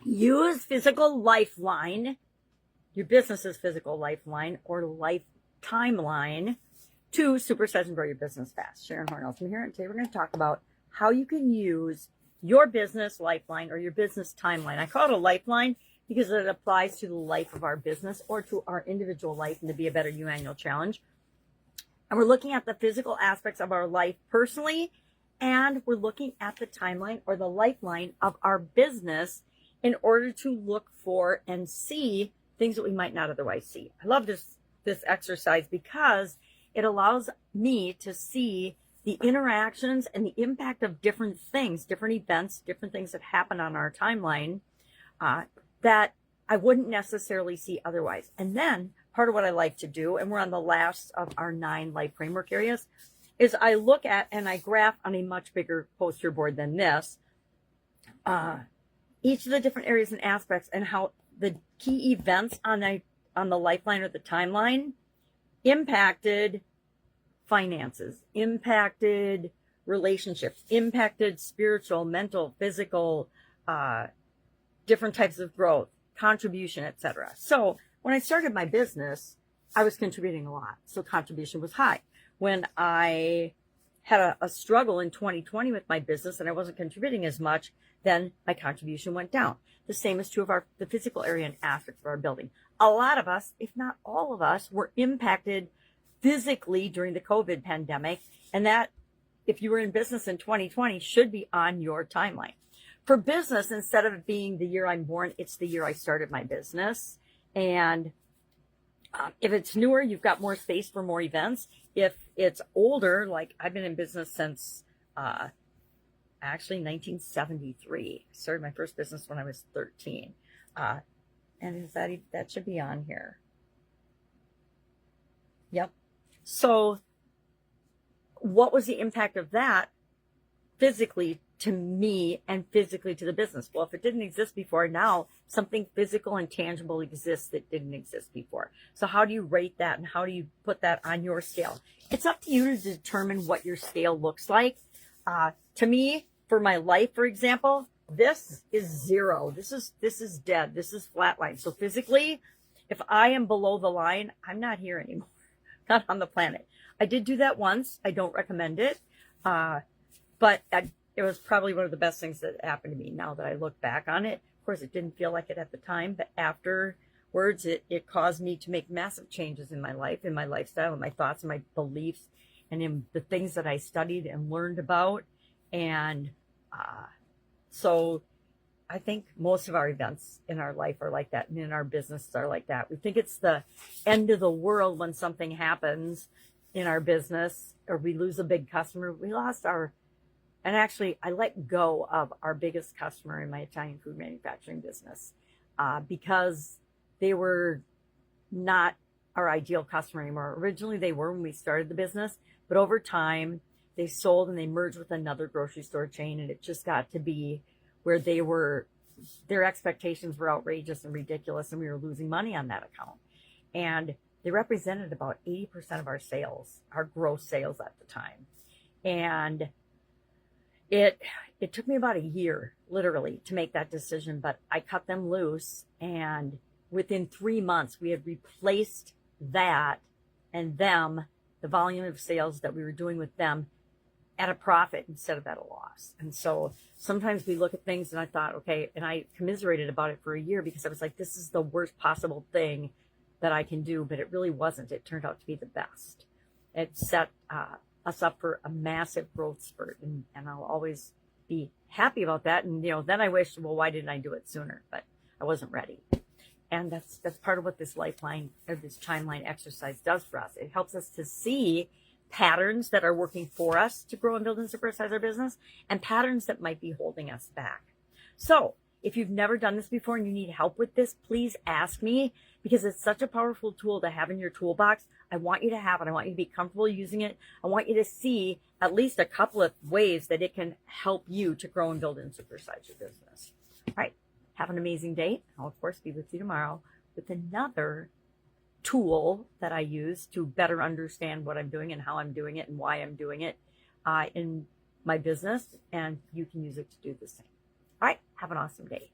use Physical Lifeline, your business's Physical Lifeline or Life Timeline, to supersize and grow your business fast. Sharon Horne-Ellstrom here, and today we're going to talk about how you can use your business lifeline or your business timeline. I call it a lifeline because it applies to the life of our business or to our individual life and to be a better you annual challenge. And we're looking at the physical aspects of our life personally, and we're looking at the timeline or the lifeline of our business in order to look for and see things that we might not otherwise see. I love this exercise because it allows me to see the interactions and the impact of different things, different events, different things that happen on our timeline that I wouldn't necessarily see otherwise. And then part of what I like to do, and we're on the last of our 9 life framework areas, is I look at and I graph on a much bigger poster board than this, each of the different areas and aspects and how the key events on the lifeline or the timeline impacted finances, impacted relationships, impacted spiritual, mental, physical, different types of growth, contribution, etc. So when I started my business, I was contributing a lot. So contribution was high. When I had a struggle in 2020 with my business and I wasn't contributing as much, then my contribution went down. The same is true of the physical area and aspects of our building. A lot of us, if not all of us, were impacted physically during the COVID pandemic. And that, if you were in business in 2020, should be on your timeline. For business, instead of it being the year I'm born, it's the year I started my business. And if it's newer, you've got more space for more events. If it's older, like I've been in business since actually 1973. I started my first business when I was 13. And that should be on here. Yep. So what was the impact of that physically to me and physically to the business? Well, if it didn't exist before, now something physical and tangible exists that didn't exist before. So how do you rate that and how do you put that on your scale? It's up to you to determine what your scale looks like. To me, for my life, for example, this is 0. This is dead. This is flatline. So physically, if I am below the line, I'm not here anymore. Not on the planet. I did do that once. I don't recommend it. But it was probably one of the best things that happened to me now that I look back on it. Of course, it didn't feel like it at the time, but afterwards, it caused me to make massive changes in my life, in my lifestyle, in my thoughts, and my beliefs, and in the things that I studied and learned about. And so I think most of our events in our life are like that, and in our business are like that. We think it's the end of the world when something happens in our business or we lose a big customer. We lost and actually I let go of our biggest customer in my Italian food manufacturing business because they were not our ideal customer anymore. Originally they were when we started the business, but over time they sold and they merged with another grocery store chain, and it just got to be where their expectations were outrageous and ridiculous, and we were losing money on that account. And they represented about 80% of our sales, our gross sales at the time. And it took me about a year, literally, to make that decision, but I cut them loose, and within 3 months, we had replaced that and them, the volume of sales that we were doing with them, at a profit instead of at a loss. And so sometimes we look at things and I thought, okay, and I commiserated about it for a year because I was like, this is the worst possible thing that I can do, but it really wasn't. It turned out to be the best. It set us up for a massive growth spurt, and I'll always be happy about that. And, then I wished, well, why didn't I do it sooner? But I wasn't ready. And that's part of what this lifeline or this timeline exercise does for us. It helps us to see patterns that are working for us to grow and build and supersize our business, and patterns that might be holding us back. So if you've never done this before and you need help with this, please ask me, because it's such a powerful tool to have in your toolbox. I want you to have it. I want you to be comfortable using it. I want you to see at least a couple of ways that it can help you to grow and build and supersize your business. All right. Have an amazing day. I'll, of course, be with you tomorrow with another tool that I use to better understand what I'm doing and how I'm doing it and why I'm doing it in my business, and you can use it to do the same. All right, have an awesome day.